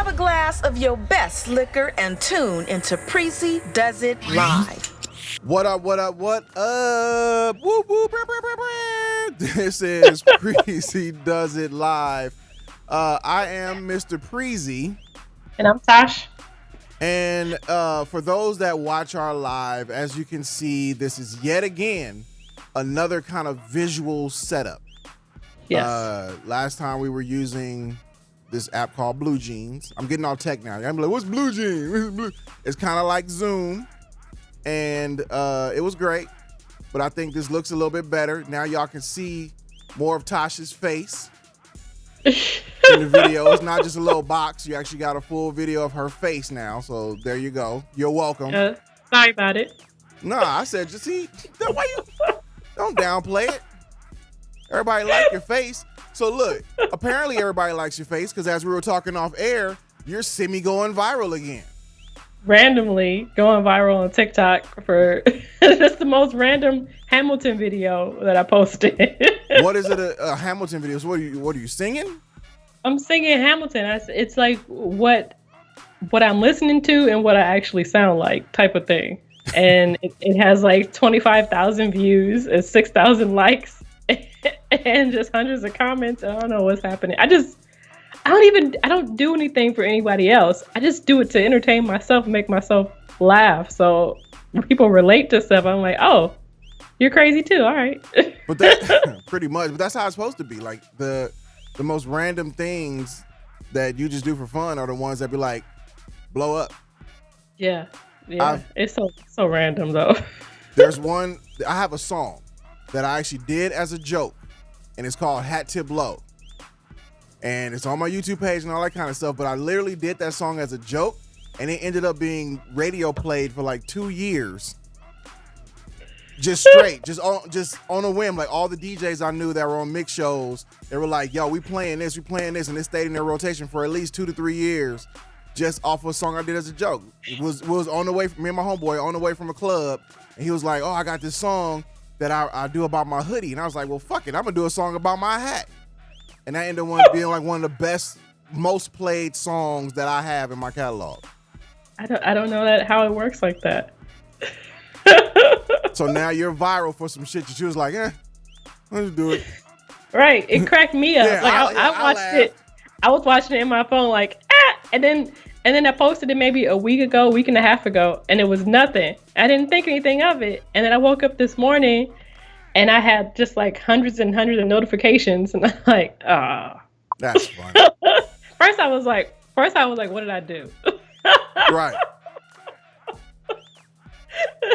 Grab a glass of your best liquor and tune into Preezee Does It Live. What up, what up, what up? Whoop, whoop, brr, brr, brr, brr. This is Preezee Does It Live. I am Mr. Preezee. And I'm TaSh. And for those that watch our live, as you can see, this is yet again another kind of visual setup. Yes. Last time we were using this app called Blue Jeans. I'm getting all tech now. I'm like, what's Blue Jeans? It's kind of like Zoom. And it was great. But I think this looks a little bit better. Now y'all can see more of TaSh's face in the video. It's not just a little box. You actually got a full video of her face now. So there you go. You're welcome. Sorry about it. Nah, I said, just see, why you don't downplay it. Everybody like your face. So look, apparently everybody likes your face because as we were talking off air, you're semi-going viral again. Randomly going viral on TikTok for just the most random Hamilton video that I posted. What is it? A Hamilton video? So what are you singing? I'm singing Hamilton. It's like what I'm listening to and what I actually sound like type of thing. And it has like 25,000 views and 6,000 likes and just hundreds of comments. I don't know what's happening. I don't do anything for anybody else. I just do it to entertain myself and make myself laugh. So when people relate to stuff, I'm like, oh, you're crazy too. All right. But that pretty much, but that's how it's supposed to be. Like the most random things that you just do for fun are the ones that be like, blow up. Yeah. It's so random though. There's one, I have a song that I actually did as a joke and it's called Hat Tip Low. And it's on my YouTube page and all that kind of stuff. But I literally did that song as a joke and it ended up being radio played for like 2 years. Just straight, just on a whim. Like all the DJs I knew that were on mix shows, they were like, yo, we playing this. And it stayed in their rotation for at least 2 to 3 years just off of a song I did as a joke. It was on the way, me and my homeboy on the way from a club. And he was like, oh, I got this song that I do about my hoodie. And I was like, well, fuck it. I'm going to do a song about my hat. And that ended up being like one of the best, most played songs that I have in my catalog. I don't know how it works like that. So now you're viral for some shit that you was like, let's do it. Right. It cracked me up. Yeah, I watched it. I was watching it in my phone like, and then I posted it maybe a week and a half ago, and it was nothing. I didn't think anything of it. And then I woke up this morning and I had just like hundreds and hundreds of notifications, and I'm like, oh. That's funny. First I was like, what did I do? Right.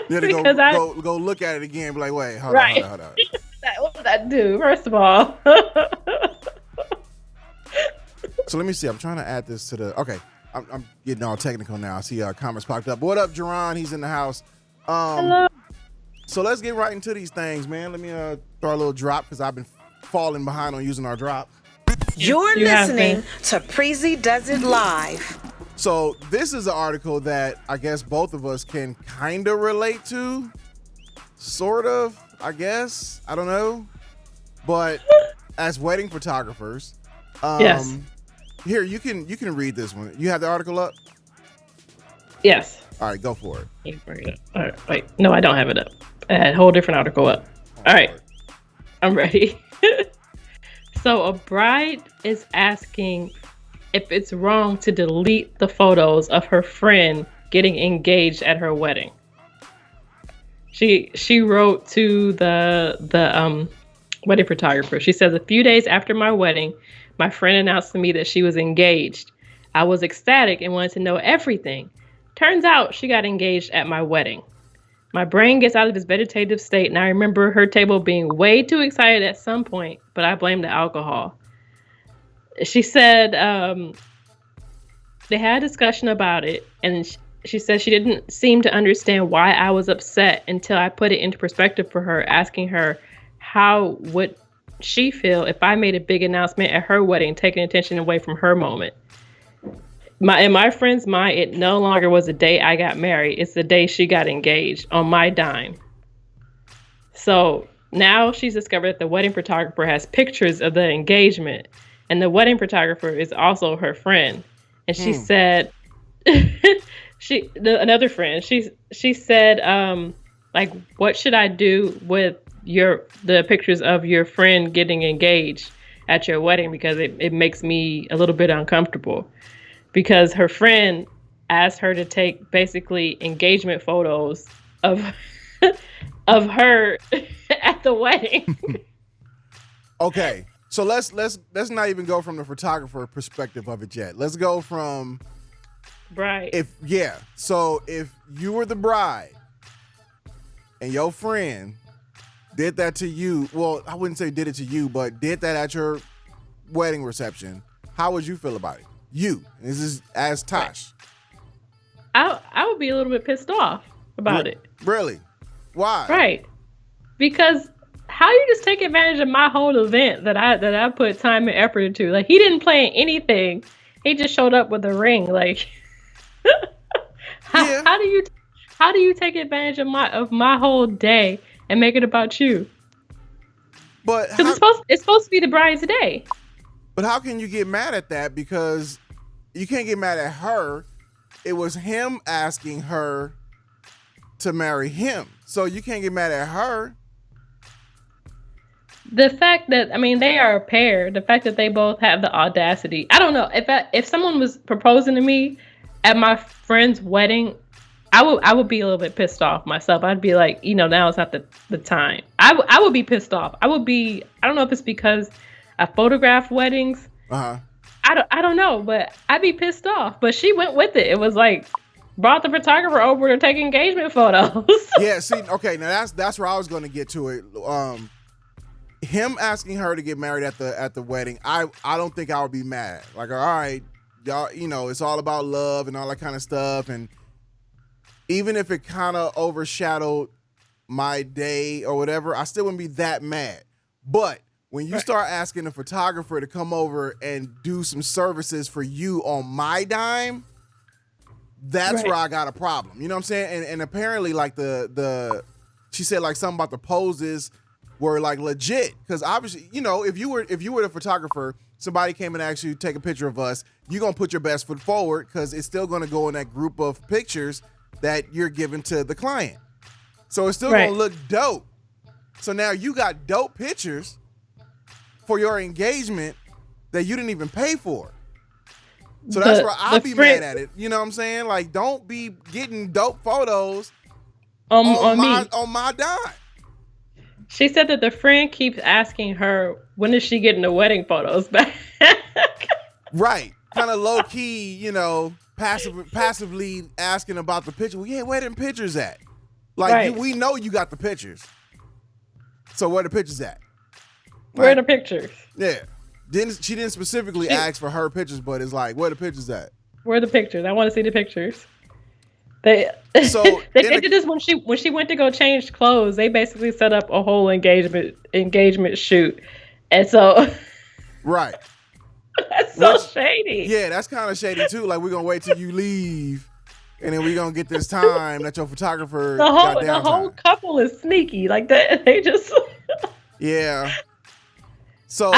You had to go look at it again, be like, wait, hold on. What did I do, first of all? So let me see. I'm trying to add this to the, okay. I'm getting all technical now. I see comments popped up. What up, Jerron? He's in the house. Hello. So let's get right into these things, man. Let me throw a little drop because I've been falling behind on using our drop. You're listening to Preezee Does It Live. So this is an article that I guess both of us can kind of relate to. Sort of, I guess. I don't know. But as wedding photographers, yes. Here, you can read this one. You have the article up? Yes. All right, go for it. All right, wait. No, I don't have it up. I had a whole different article up. All right. I'm ready. So a bride is asking if it's wrong to delete the photos of her friend getting engaged at her wedding. She wrote to the wedding photographer. She says, a few days after my wedding, my friend announced to me that she was engaged. I was ecstatic and wanted to know everything. Turns out she got engaged at my wedding. My brain gets out of this vegetative state, and I remember her table being way too excited at some point, but I blame the alcohol. She said they had a discussion about it, and she said she didn't seem to understand why I was upset until I put it into perspective for her, asking her how would she feel if I made a big announcement at her wedding, taking attention away from her moment. In my friend's mind, it no longer was the day I got married. It's the day she got engaged on my dime. So now she's discovered that the wedding photographer has pictures of the engagement, and the wedding photographer is also her friend. and she said, another friend, she said, like, what should I do with the pictures of your friend getting engaged at your wedding, because it makes me a little bit uncomfortable, because her friend asked her to take basically engagement photos of of her at the wedding. Okay, so let's not even go from the photographer perspective of it yet. Let's go from So if you were the bride and your friend did that to you, well, I wouldn't say did it to you, but did that at your wedding reception, how would you feel about it? This is as TaSh. I would be a little bit pissed off about it. Really? Why? Right. Because how you just take advantage of my whole event that I put time and effort into? Like, he didn't plan anything. He just showed up with a ring. Like, how do you take advantage of my whole day and make it about you? But because it's supposed to be the bride's day. But how can you get mad at that? Because you can't get mad at her. It was him asking her to marry him. So you can't get mad at her. The fact that, I mean, they are a pair. The fact that they both have the audacity. I don't know. If someone was proposing to me at my friend's wedding, I would be a little bit pissed off myself. I'd be like, now is not the time. I would be pissed off. I don't know if it's because I photograph weddings. I don't know, but I'd be pissed off. But she went with it. It was like, brought the photographer over to take engagement photos. Yeah, see, okay, now that's where I was going to get to it. Him asking her to get married at the wedding, I don't think I would be mad. Like, all right, y'all, it's all about love and all that kind of stuff. And even if it kind of overshadowed my day or whatever, I still wouldn't be that mad. But when you start asking the photographer to come over and do some services for you on my dime, that's where I got a problem. You know what I'm saying? And apparently, like, she said, like, something about the poses were like legit, because obviously, if you were the photographer, somebody came and asked you to take a picture of us, you're gonna put your best foot forward, because it's still gonna go in that group of pictures that you're giving to the client. So it's still gonna look dope. So now you got dope pictures for your engagement that you didn't even pay for. So that's where I'll be mad at it. You know what I'm saying? Like, don't be getting dope photos on my dime. She said that the friend keeps asking her, when is she getting the wedding photos back? Right. Kind of low key, passively asking about the picture. Well, yeah, where them pictures at? Like, we know you got the pictures. So where the pictures at? Where are the pictures? Yeah. She didn't specifically ask for her pictures, but it's like, where the pictures at? Where are the pictures? I want to see the pictures. They did this when she went to go change clothes. They basically set up a whole engagement shoot, and so right. That's so shady. Yeah, that's kind of shady too. Like, we're gonna wait till you leave, and then we're gonna get this time that your photographer the whole couple is sneaky like that. They just yeah. So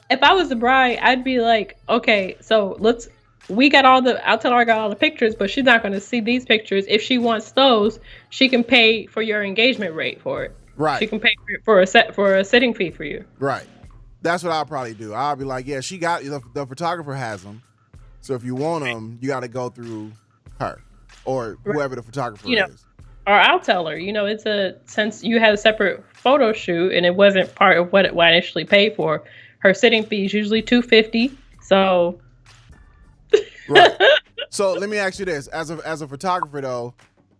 if I was the bride, I'd be like, okay, so I'll tell her I got all the pictures, but she's not going to see these pictures. If she wants those, she can pay for your engagement rate for it. Right. She can pay for a sitting fee for you. Right. That's what I'll probably do. I'll be like, yeah, she got the photographer has them. So if you want them, you got to go through her or whoever the photographer is. Or I'll tell her, since you had a separate photo shoot and it wasn't part of what I initially paid for, her sitting fee is usually $250. So. Right. So let me ask you this: as a photographer, though,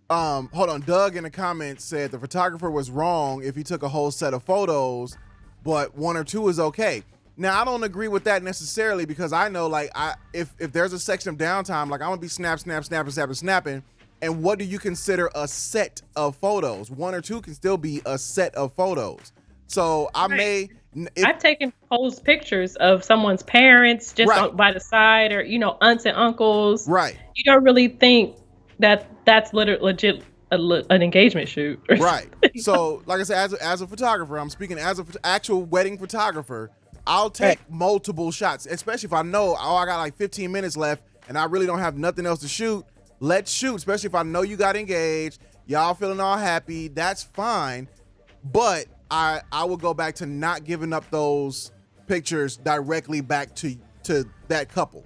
hold on. Doug in the comments said the photographer was wrong if he took a whole set of photos, but one or two is okay. Now, I don't agree with that necessarily, because I know, like, if there's a section of downtime, like, I'm gonna be snapping. And what do you consider a set of photos? One or two can still be a set of photos. So I've taken posed pictures of someone's parents just by the side, or aunts and uncles. Right. You don't really think that that's legit an engagement shoot. Right. So, like I said, as a photographer, I'm speaking as an actual wedding photographer. I'll take multiple shots, especially if I know I got like 15 minutes left and I really don't have nothing else to shoot, let's shoot. Especially if I know you got engaged, y'all feeling all happy, that's fine. But I will go back to not giving up those pictures directly back to that couple.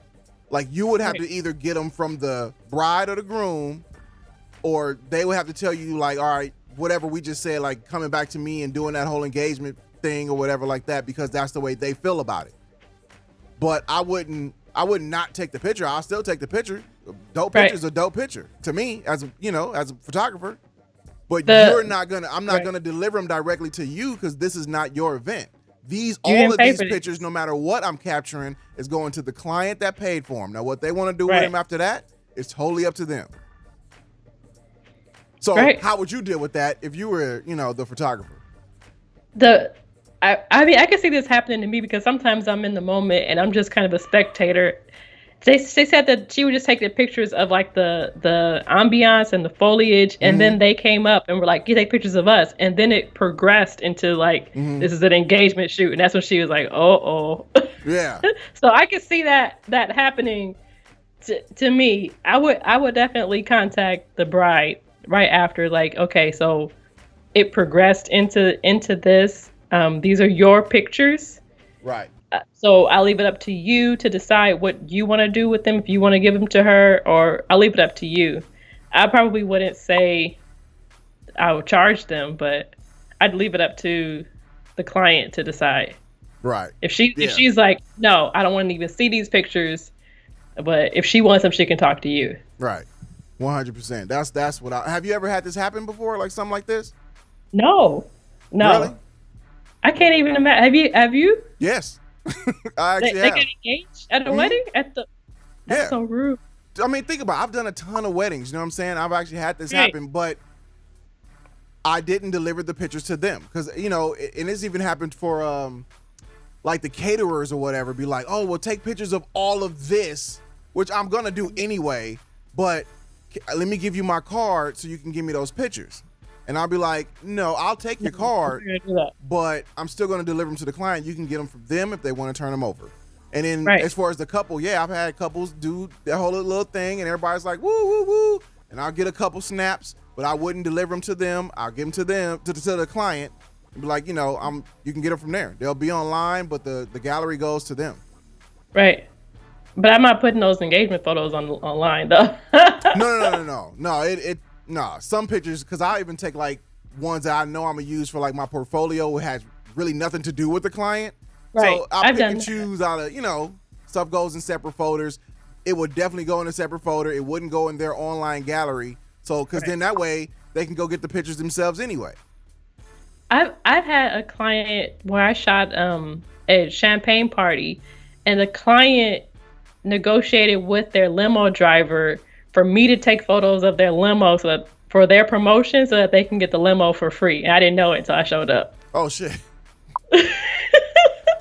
Like, you would have to either get them from the bride or the groom, or they would have to tell you, like, all right, whatever we just said, like coming back to me and doing that whole engagement thing or whatever like that, because that's the way they feel about it. But I would not take the picture. I'll still take the picture. Dope picture is a dope picture to me as a photographer. But I'm not gonna deliver them directly to you because this is not your event. All of these pictures, no matter what I'm capturing, is going to the client that paid for them. Now, what they want to do with them after that is totally up to them. So how would you deal with that if you were, the photographer? I mean, I can see this happening to me because sometimes I'm in the moment and I'm just kind of a spectator. They said that she would just take the pictures of like the ambiance and the foliage, and then they came up and were like, "You take pictures of us," and then it progressed into like, "This is an engagement shoot," and that's when she was like, "Oh." Yeah. So I could see that happening to me. I would definitely contact the bride right after, like, okay, so it progressed into this. These are your pictures. Right. So I'll leave it up to you to decide what you want to do with them. If you want to give them to her, or I'll leave it up to you. I probably wouldn't say I would charge them, but I'd leave it up to the client to decide. Right. If she's like, no, I don't want to even see these pictures, but if she wants them, she can talk to you. Right. 100%. That's what have you ever had this happen before? Like something like this? No. Really? I can't even imagine. Have you? Yes. I actually they get engaged at a wedding? That's so rude. I mean, think about it. I've done a ton of weddings, you know what I'm saying? I've actually had this happen, but I didn't deliver the pictures to them because, and this even happened for like the caterers or whatever, be like, oh, well, take pictures of all of this, which I'm going to do anyway, but let me give you my card so you can give me those pictures. And I'll be like, no, I'll take your card, but I'm still going to deliver them to the client. You can get them from them if they want to turn them over. And then as far as the couple, I've had couples do their whole little thing and everybody's like, woo, woo, woo. And I'll get a couple snaps, but I wouldn't deliver them to them. I'll give them to them, to the client, and be like, you can get them from there. They'll be online, but the gallery goes to them. Right. But I'm not putting those engagement photos online though. No, some pictures, because I even take like ones that I know I'm gonna use for like my portfolio, which has really nothing to do with the client. Right. So I pick and choose out of, stuff goes in separate folders. It would definitely go in a separate folder. It wouldn't go in their online gallery. So, because then that way they can go get the pictures themselves anyway. I've had a client where I shot a champagne party, and the client negotiated with their limo driver for me to take photos of their limo for their promotion so that they can get the limo for free. And I didn't know it until I showed up. Oh, shit.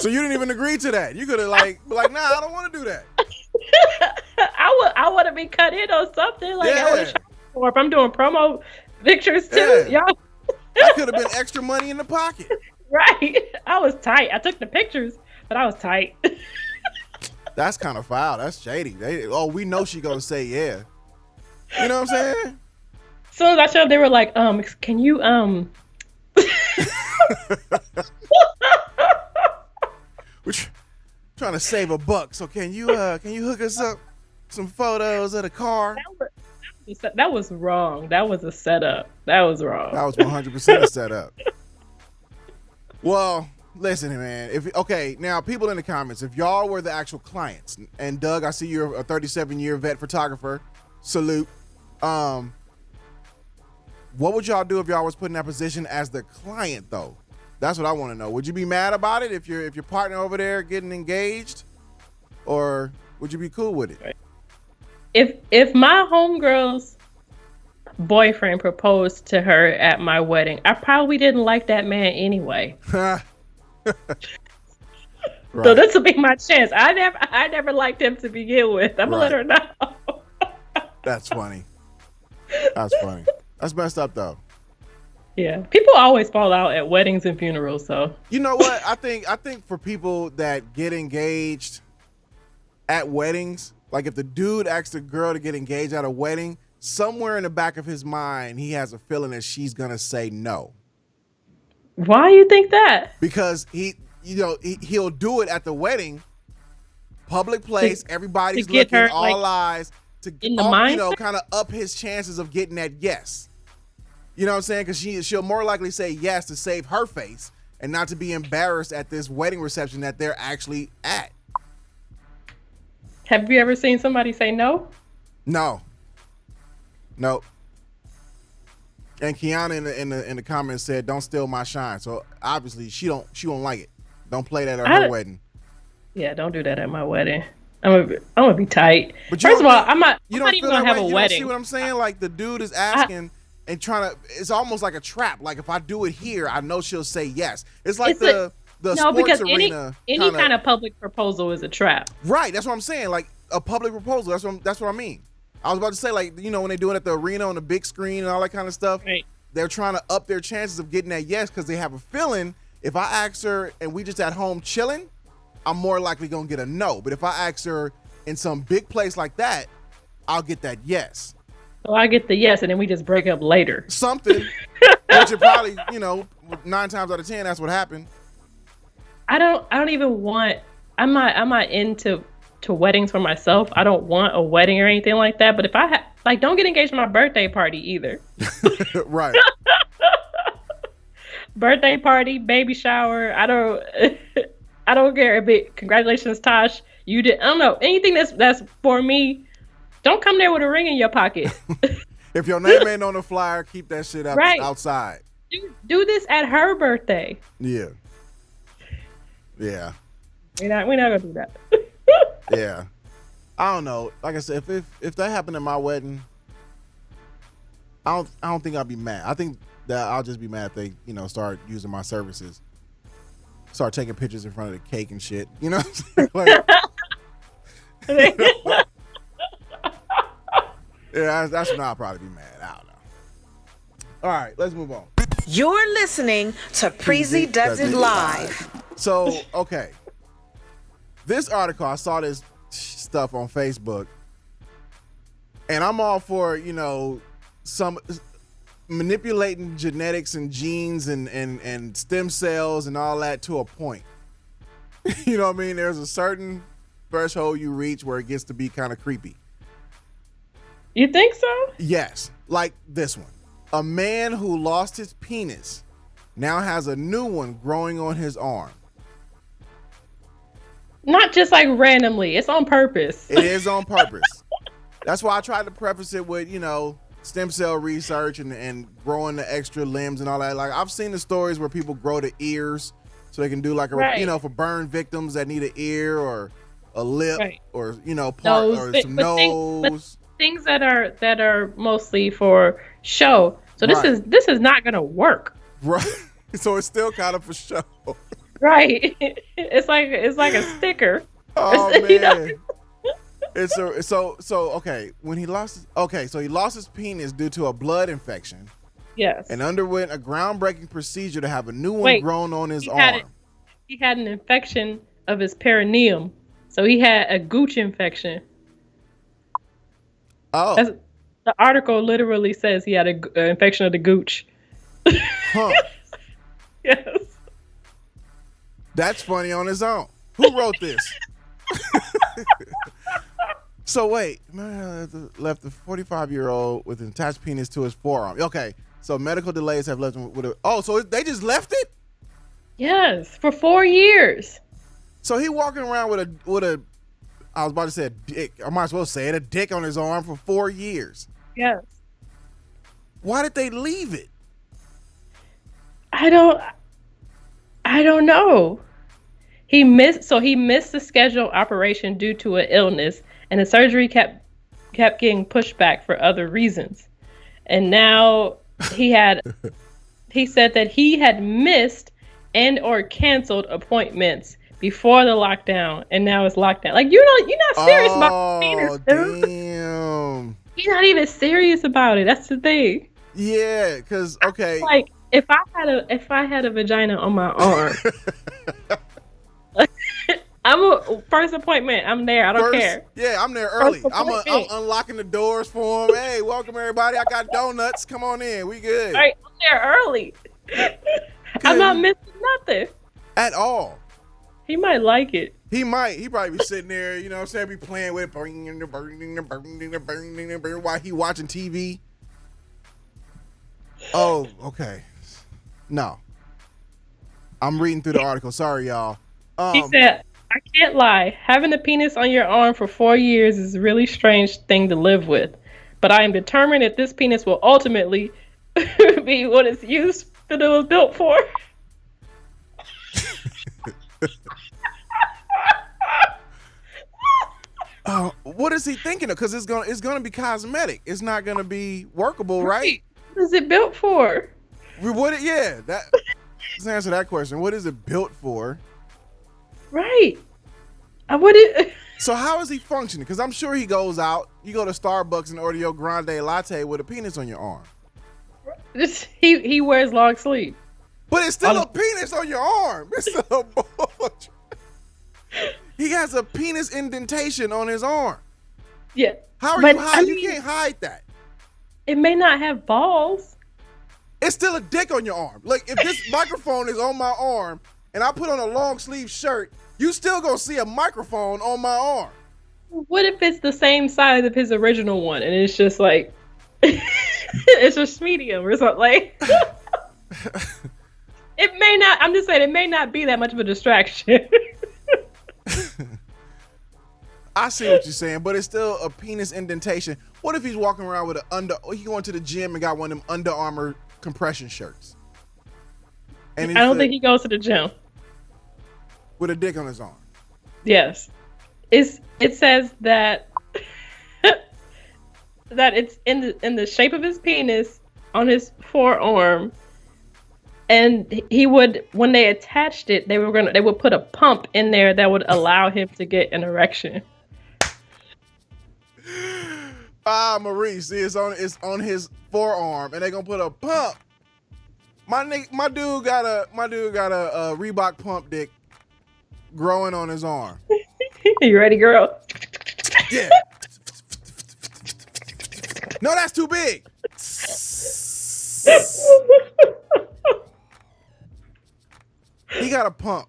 So you didn't even agree to that. You could have be like, nah, I don't want to do that. I would have been cut in on something. Like, I would have shot, or if I'm doing promo pictures too, y'all. That could have been extra money in the pocket. Right. I was tight. I took the pictures, but I was tight. That's kind of foul. That's shady. We know she gonna say yeah. You know what I'm saying? As soon as I showed up, they were like, can you We're trying to save $1, so can you hook us up some photos of the car? That was wrong. That was a setup. That was wrong. That was 100% a setup. Well, listen, man. Now people in the comments, if y'all were the actual clients, and Doug, I see you're a 37-year vet photographer. Salute. What would y'all do if y'all was put in that position as the client, though? That's what I want to know. Would you be mad about it if your partner over there getting engaged, or would you be cool with it? Right. If my homegirl's boyfriend proposed to her at my wedding, I probably didn't like that man anyway. Right. So this will be my chance. I never liked him to begin with. I'm gonna let her know. That's funny. That's funny. That's messed up though. Yeah, people always fall out at weddings and funerals. So you know what? I think for people that get engaged at weddings, Like if the dude asks the girl to get engaged at a wedding, somewhere in the back of his mind, he has a feeling that she's gonna say no. Why you think that? Because he'll do it at the wedding, public place, everybody's get looking, her, all like, eyes, to in the mindset? kind of up his chances of getting that yes. You know what I'm saying? Because she'll more likely say yes to save her face and not to be embarrassed at this wedding reception that they're actually at. Have you ever seen somebody say no? No. Nope. And Kiana in the comments said, "Don't steal my shine." So obviously she won't like it. Don't play that at her wedding. Yeah, don't do that at my wedding. I'm gonna be tight. But First of all, I'm not even gonna have a you wedding. See what I'm saying? Like the dude is asking and trying to. It's almost like a trap. Like if I do it here, I know she'll say yes. It's like the sports because arena. any kind of public proposal is a trap. Right. That's what I'm saying. Like a public proposal. That's what I mean. I was about to say, like, when they do it at the arena on the big screen and all that kind of stuff, right. They're trying to up their chances of getting that yes because they have a feeling if I ask her and we just at home chilling, I'm more likely going to get a no. But if I ask her in some big place like that, I'll get that yes. So I get the yes, and then we just break up later. Something, which is probably, 9 times out of 10, that's what happened. I don't even want. I'm not into weddings for myself. I don't want a wedding or anything like that. But if I don't get engaged to my birthday party either. Right. Birthday party, baby shower. I don't care if it. Congratulations, TaSh. You did. I don't know anything that's for me. Don't come there with a ring in your pocket. If your name ain't on the flyer, keep that shit up outside. Do this at her birthday. Yeah. Yeah. We're not gonna do that. Yeah. I don't know. Like I said, if that happened at my wedding, I don't think I'd be mad. I think that I'll just be mad if they, start using my services. Start taking pictures in front of the cake and shit. You know what I'm saying? Like, yeah, that's when I'll probably be mad. I don't know. All right, let's move on. You're listening to Preezee Does It Live. So, okay. This article, I saw this stuff on Facebook, and I'm all for, some manipulating genetics and genes and stem cells and all that to a point. You know what I mean? There's a certain threshold you reach where it gets to be kind of creepy. You think so? Yes. Like this one. A man who lost his penis now has a new one growing on his arm. Not just like randomly. It's on purpose. It is on purpose. That's why I tried to preface it with, stem cell research and growing the extra limbs and all that. Like I've seen the stories where people grow the ears so they can do like for burn victims that need an ear or a lip or part or some nose. Things that are mostly for show. So this is not gonna work. Right. So it's still kind of for show. Right. It's like a sticker. Oh man. Okay. When he lost his penis due to a blood infection. Yes. And underwent a groundbreaking procedure to have a new one grown on his arm. He had an infection of his perineum, so he had a gooch infection. Oh. The article literally says he had an infection of the gooch. Huh. Yes. That's funny on its own. Who wrote this? So wait, man, left the 45-year-old with an attached penis to his forearm. Okay, so medical delays have left him with a. Oh, so they just left it? Yes, for 4 years. So he walking around with a. I was about to say a dick. I might as well say it, a dick on his arm for 4 years. Yes. Why did they leave it? I don't know. He missed the scheduled operation due to an illness, and the surgery kept getting pushed back for other reasons. And now he said that he had missed and or canceled appointments before the lockdown, and now it's lockdown. Like you're not serious about penis, dude. Damn. You're not even serious about it. That's the thing. Yeah, because okay. Like if I had a vagina on my arm, I'm a first appointment. I'm there. I don't First, care. yeah, I'm there First early. I'm appointment. unlocking the doors for him. Hey, welcome everybody. I got donuts. Come on in. We All good. right, I'm there early. I'm not Good missing nothing. at all. He might like it. He might. He probably be sitting there, you know what I'm saying, be playing with it, while he watching TV. Oh, okay. No. I'm reading through the article. Sorry, y'all. He said, I can't lie. Having a penis on your arm for 4 years is a really strange thing to live with. But I am determined that this penis will ultimately be what it's used that it was built for. What is he thinking of? Because it's gonna be cosmetic. It's not gonna be workable, right? What is it built for? Yeah, let's answer that question. What is it built for? Right. I wouldn't. So how is he functioning? Because I'm sure he goes out. You go to Starbucks and order your grande latte with a penis on your arm. He wears long sleeve. But it's still a penis on your arm. It's still a bulge. He has a penis indentation on his arm. Yeah. How are you hiding? You can't hide that. It may not have balls. It's still a dick on your arm. Like, if this microphone is on my arm and I put on a long sleeve shirt, you still gonna see a microphone on my arm. What if it's the same size of his original one and it's just like it's just medium or something? Like it may not. I'm just saying it may not be that much of a distraction. I see what you're saying, but it's still a penis indentation. What if he's walking around with he going to the gym and got one of them Under Armour compression shirts? And I don't think he goes to the gym with a dick on his arm. Yes, it says that that it's in the shape of his penis on his forearm, and he would, when they attached it, they would put a pump in there that would allow him to get an erection. Maurice, see, it's on his forearm, and they gonna put a pump. My dude got a Reebok pump dick growing on his arm. You ready, girl? Yeah. No, that's too big. He got a pump.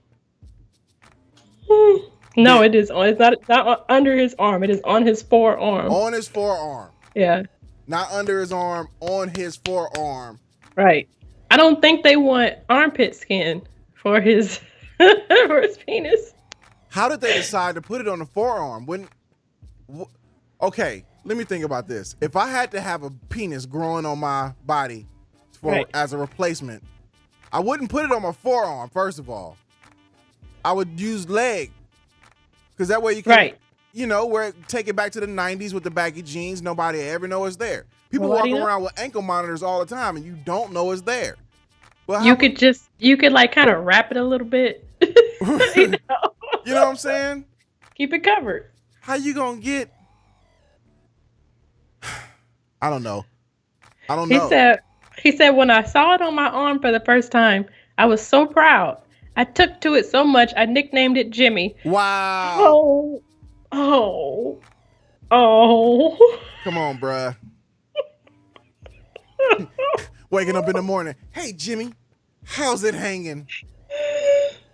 No, it is on. It's not under his arm. It is on his forearm. On his forearm. Yeah. Not under his arm. On his forearm. Right. I don't think they want armpit skin for his for his penis. How did they decide to put it on the forearm? Okay, let me think about this. If I had to have a penis growing on my body as a replacement, I wouldn't put it on my forearm. First of all, I would use leg. Because that way you can, take it back to the 90s with the baggy jeans. Nobody ever know it's there. People walking around with ankle monitors all the time, and you don't know it's there. Well, you could like kind of wrap it a little bit. You know what I'm saying? Keep it covered. How you gonna get? I don't know. He said when I saw it on my arm for the first time, I was so proud. I took to it so much, I nicknamed it Jimmy. Wow. Oh. Come on, bruh. Waking up in the morning. Hey, Jimmy, how's it hanging?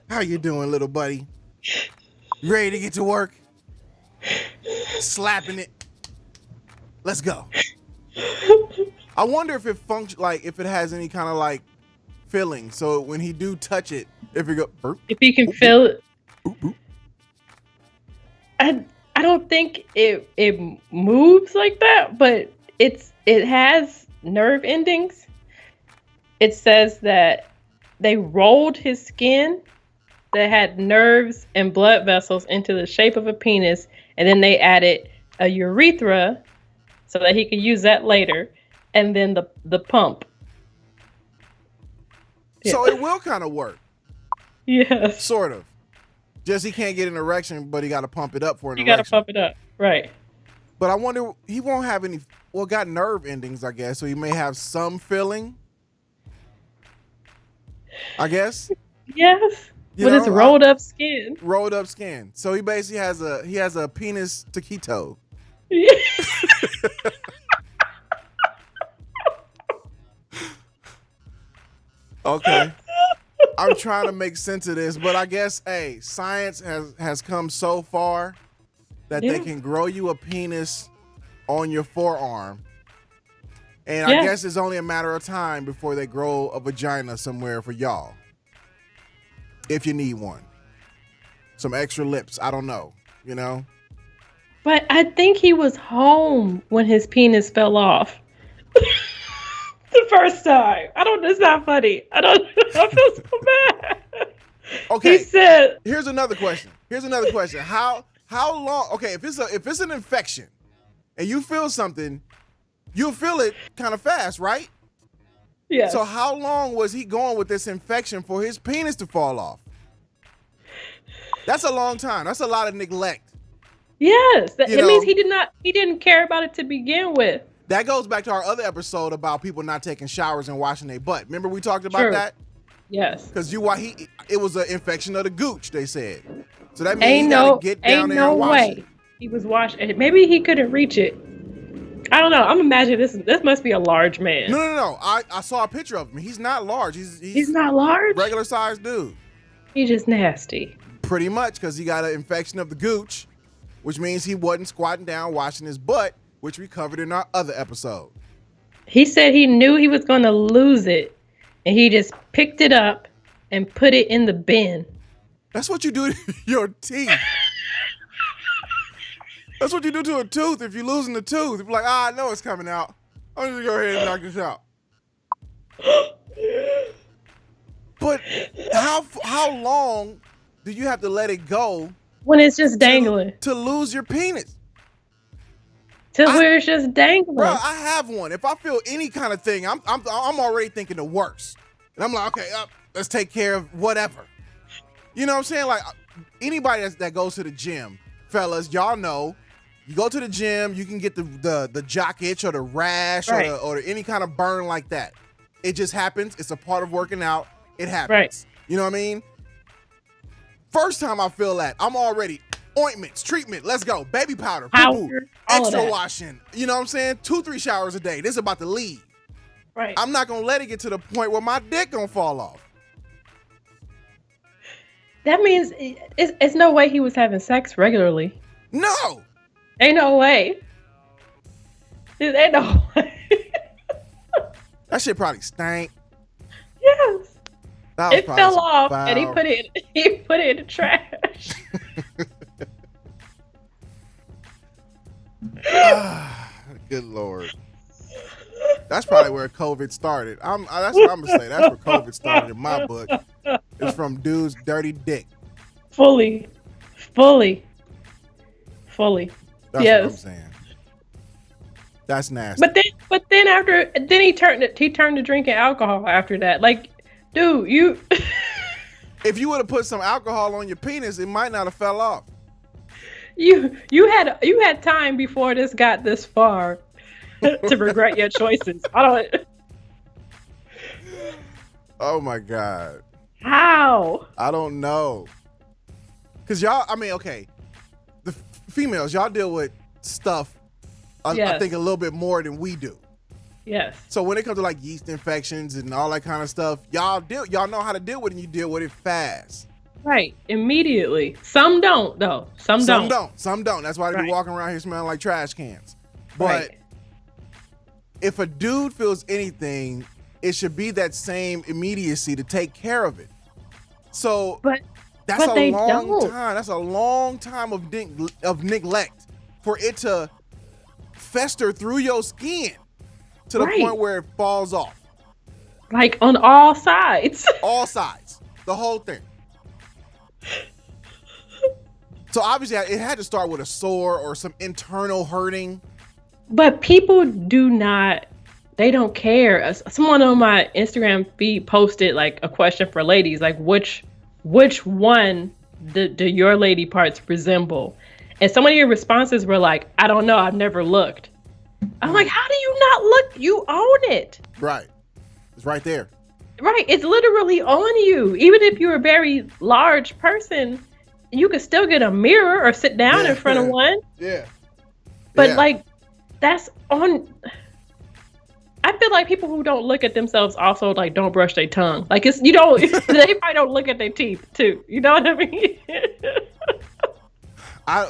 How you doing, little buddy? You ready to get to work? Slapping it. Let's go. I wonder if it if it has any kind of like feeling. So when he do touch it, if he can feel it. I don't think it moves like that, but it has nerve endings. It says that they rolled his skin that had nerves and blood vessels into the shape of a penis, and then they added a urethra so that he could use that later, and then the pump. So it will kind of work. Yes. Sort of. Just he can't get an erection, but he got to pump it up for an erection. You got to pump it up, right. But I wonder, he won't have any, got nerve endings, I guess, so he may have some feeling, I guess. Yes. With his rolled up skin. Rolled up skin. So he basically has a penis taquito. Okay. I'm trying to make sense of this, but I guess, hey, science has come so far that they can grow you a penis on your forearm. And I guess it's only a matter of time before they grow a vagina somewhere for y'all. If you need one. Some extra lips. I don't know. You know? But I think he was home when his penis fell off. The first time. It's not funny. I feel so bad. Okay. He said, here's another question. How long, okay, if it's an infection and you feel something, you'll feel it kind of fast, right? yeah. So how long was he going with this infection for his penis to fall off? That's a long time. That's a lot of neglect. Yes. It means he didn't care about it to begin with. That goes back to our other episode about people not taking showers and washing their butt. Remember we talked about that? Yes. Because it was an infection of the gooch, they said. So that means he gotta get down there and wash it. He was washing. Maybe he couldn't reach it. I don't know. I'm imagining this must be a large man. No. I saw a picture of him. He's not large. He's not large? Regular sized dude. He's just nasty. Pretty much, because he got an infection of the gooch, which means he wasn't squatting down washing his butt, which we covered in our other episode. He said he knew he was going to lose it, and he just picked it up and put it in the bin. That's what you do to your teeth. That's what you do to a tooth if you're losing the tooth. You're like, I know it's coming out. I'm just going to go ahead and knock this out. But how long do you have to let it go when it's just dangling to lose your penis? Where it's just dangling. Bro, I have one. If I feel any kind of thing, I'm already thinking the worst. And I'm like, okay, let's take care of whatever. You know what I'm saying? Like anybody that goes to the gym, fellas, y'all know, you go to the gym, you can get the jock itch or the rash or any kind of burn like that. It just happens. It's a part of working out. It happens. Right. You know what I mean? First time I feel that, I'm already ointments, treatment, let's go. Baby powder, poo-poo, extra washing. You know what I'm saying? 2-3 showers a day. This is about to leave. Right. I'm not going to let it get to the point where my dick going to fall off. That means it's no way he was having sex regularly. No. Ain't no way. Ain't no way. That shit probably stank. Yes. It fell off foul. And he put it in the trash. Good Lord. That's probably where COVID started. That's what I'm gonna say. That's where COVID started in my book. It's from dude's dirty dick. Fully. That's yes. What I'm saying. That's nasty. But then he turned to drinking alcohol after that. Like, dude, you. If you would have put some alcohol on your penis, it might not have fell off. You had time before this got this far to regret your choices. Oh my God. How? I don't know. Cause y'all, I mean, okay, the females, y'all deal with stuff, I think a little bit more than we do. Yes. So when it comes to like yeast infections and all that kind of stuff, y'all know how to deal with it, and you deal with it fast. Right. Immediately. Some don't though. Some don't. That's why they be walking around here smelling like trash cans. But if a dude feels anything, it should be that same immediacy to take care of it. So that's a long time. That's a long time of neglect for it to fester through your skin to the point where it falls off. Like on all sides. All sides. The whole thing. So obviously it had to start with a sore or some internal hurting. But people they don't care. Someone on my Instagram feed posted like a question for ladies, like which one do your lady parts resemble? And some of your responses were like, I don't know, I've never looked. I'm like, how do you not look? You own it. Right. It's right there. Right, it's literally on you. Even if you're a very large person, you could still get a mirror or sit down in front of one. Yeah. But Yeah. like, that's on. I feel like people who don't look at themselves also like don't brush their tongue. Like it's you don't. They probably don't look at their teeth too. You know what I mean? I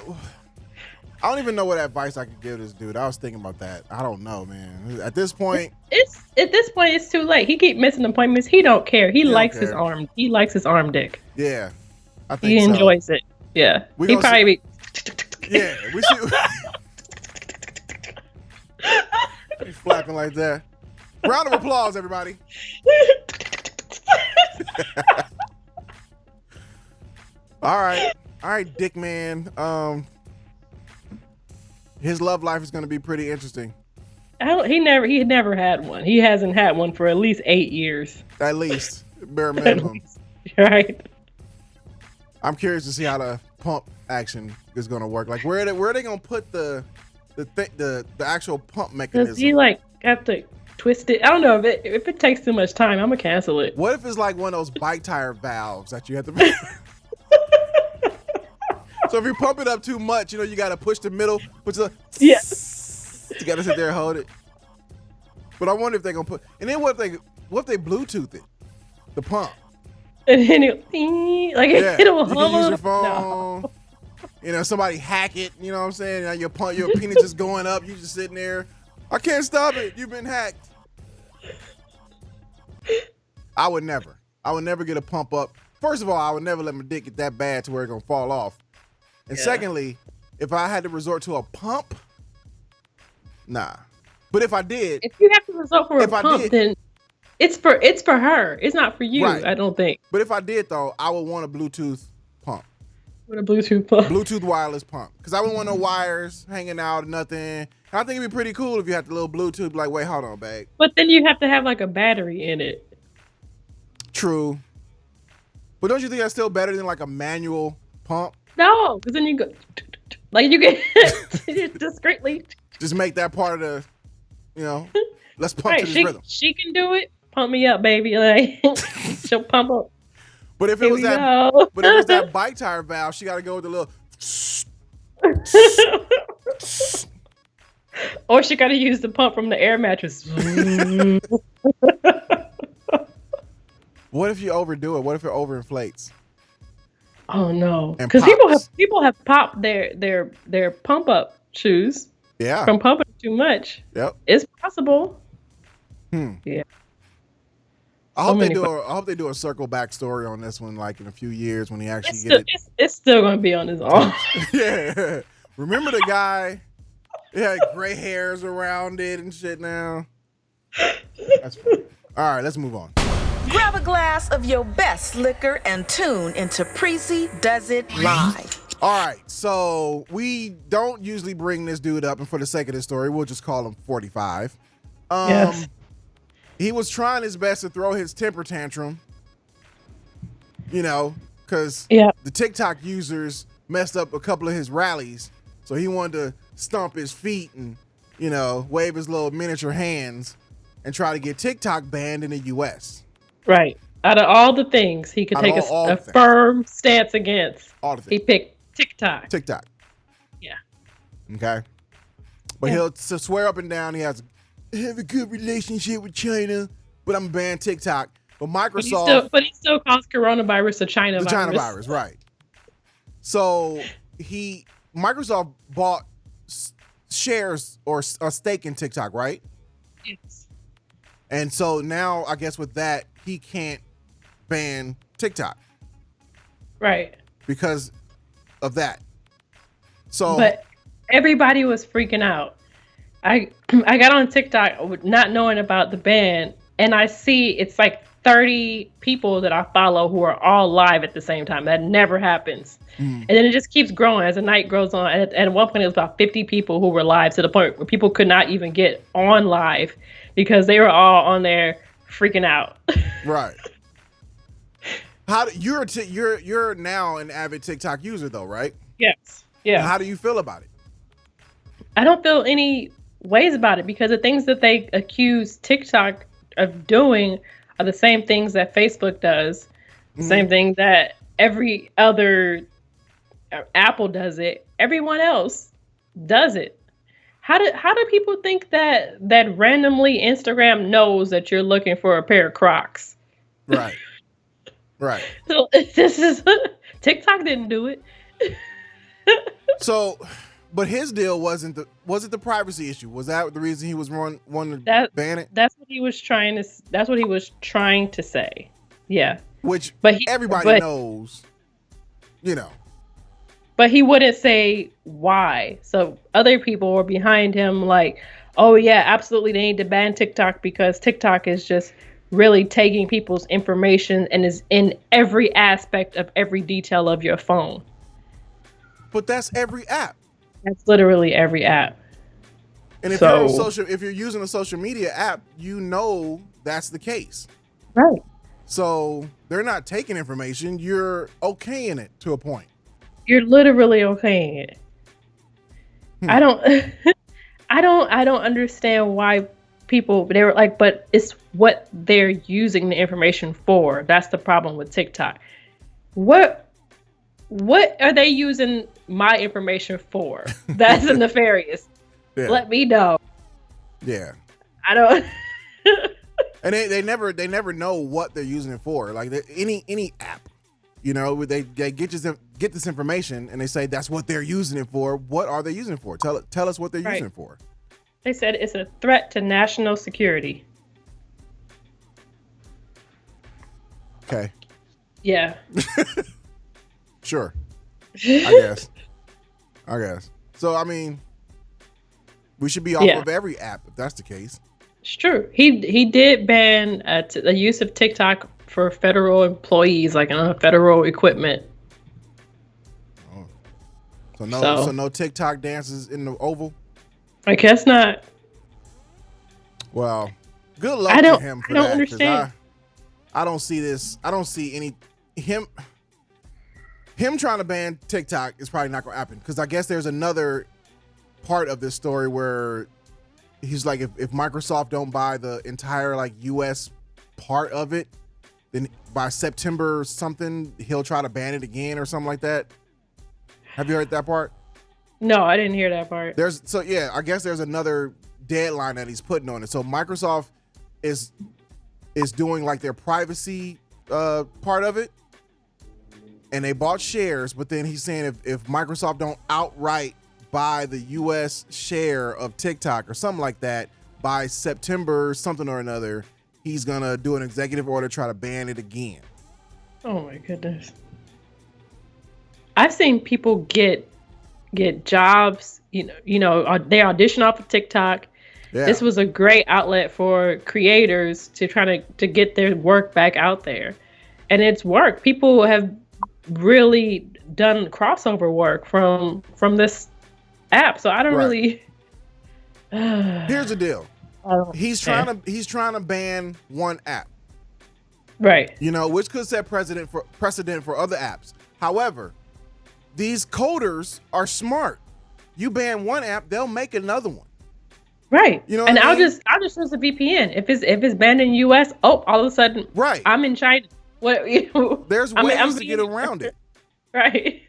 don't even know what advice I could give this dude. I was thinking about that. I don't know, man. At this point, It's too late. He keep missing appointments. He don't care. He likes his arm. He likes his arm dick. yeah, I think He so. enjoys it. Yeah, We he gonna probably. Yeah, we should. He's flapping like that. Round of applause, everybody. All right, Dick Man. His love life is going to be pretty interesting. He never had one. He hasn't had one for at least 8 years. At least, bare minimum. Right. I'm curious to see how the pump action is going to work. Like, where are they going to put the actual pump mechanism? Does he like have to twist it? I don't know if it takes too much time. I'm gonna cancel it. What if it's like one of those bike tire valves that you have to? So if you pump it up too much, you got to push the middle, which is Yeah. You got to sit there and hold it. But I wonder if they're gonna put. And then what if they Bluetooth it, the pump? And then it'll you can use your phone. No. Somebody hack it. You know what I'm saying? Now your penis is going up. You just sitting there. I can't stop it. You've been hacked. I would never get a pump up. First of all, I would never let my dick get that bad to where it's gonna fall off. And secondly, if I had to resort to a pump, nah. But if I did, if you have to resort for a pump, then it's for her. It's not for you. Right. I don't think. But if I did though, I would want a Bluetooth pump. With a Bluetooth pump. Bluetooth wireless pump. Because I wouldn't want no wires hanging out or nothing. And I think it'd be pretty cool if you had the little Bluetooth, like, wait, hold on, babe. But then you have to have like a battery in it. True. But don't you think that's still better than like a manual pump? No, because then you go like you get discreetly. Just make that part of the, let's pump to this rhythm. She can do it. Pump me up, baby. Like she'll pump up. But if it was that bike tire valve, she got to go with the little. Or she got to use the pump from the air mattress. What if you overdo it? What if it overinflates? Oh no! Because people have popped their pump up shoes. Yeah. From pumping too much. Yep. It's possible. Yeah. I hope they do a circle back story on this one, like in a few years when he actually gets it. It's still gonna be on his own. Yeah. Remember the guy? He had gray hairs around it and shit now. That's funny. All right, let's move on. Grab a glass of your best liquor and tune into Preezee Does It Live. All right, so we don't usually bring this dude up, and for the sake of this story, we'll just call him 45. Yes. He was trying his best to throw his temper tantrum, because the TikTok users messed up a couple of his rallies, so he wanted to stomp his feet and, wave his little miniature hands and try to get TikTok banned in the U.S. Right. Out of all the things he could take a firm stance against, he picked TikTok. TikTok. Yeah. Okay. But he'll swear up and down he has a good relationship with China, but I'm ban TikTok. But Microsoft. But he still calls coronavirus a China virus. The China virus, right. So Microsoft bought shares or a stake in TikTok, right? Yes. And so now I guess with that, he can't ban TikTok. Right. Because of that. So but everybody was freaking out. I got on TikTok not knowing about the ban, and I see it's like 30 people that I follow who are all live at the same time. That never happens. And then it just keeps growing as the night grows on. At one point, it was about 50 people who were live to the point where people could not even get on live because they were all on there freaking out. Right. You're now an avid TikTok user though, right? Yes. Yeah. How do you feel about it? I don't feel any ways about it because the things that they accuse TikTok of doing are the same things that Facebook does, Mm-hmm. same thing that every other Apple does it. Everyone else does it. How do people think that randomly Instagram knows that you're looking for a pair of Crocs? Right. Right. So this is TikTok didn't do it. So, but his deal wasn't the privacy issue. Was that the reason he was wanting to That ban it? that's what he was trying to. That's what he was trying to say. Yeah, Which but everybody knows, you know. But he wouldn't say why. So other people were behind him, like, oh yeah, absolutely, they need to ban TikTok because TikTok is just really taking people's information and is in every aspect of every detail of your phone. But that's every app. That's literally every app. And if you're using a social media app, you know that's the case. Right. So they're not taking information, you're okaying it to a point. You're literally okaying it. I don't understand why people, they were like, but it's what they're using the information for. That's the problem with TikTok. What are they using my information for? That's nefarious. Yeah. Let me know. Yeah. I don't. And they never know what they're using it for. Like any app, you know, they get this information and they say that's what they're using it for. What are they using it for? Tell us what they're using it for. They said it's a threat to national security. Okay. Yeah. Sure. I guess. So I mean, we should be off of every app if that's the case. It's true. He did ban the use of TikTok for federal employees, like federal equipment. Oh. So no TikTok dances in the Oval? I guess not. Well, good luck to him for that. I don't understand. I don't see this. I don't see him trying to ban TikTok is probably not going to happen because I guess there's another part of this story where he's like, if Microsoft don't buy the entire like U.S. part of it, then by September something he'll try to ban it again or something like that. Have you heard that part? No, I didn't hear that part. I guess there's another deadline that he's putting on it. So Microsoft is doing like their privacy part of it, and they bought shares. But then he's saying if Microsoft don't outright buy the U.S. share of TikTok or something like that by September something or another, he's gonna do an executive order try to ban it again. Oh my goodness! I've seen people get jobs. You know, they audition off of TikTok. Yeah. This was a great outlet for creators to try to get their work back out there, and it's worked. People have really done crossover work from this app. So I don't really. Here's the deal. He's trying to ban one app. Right. You know, which could set precedent for other apps. However, these coders are smart. You ban one app, they'll make another one. Right. You know, and I'll just use a VPN. If it's banned in the US, all of a sudden, right, I'm in China. What? There's ways to get around it. Right.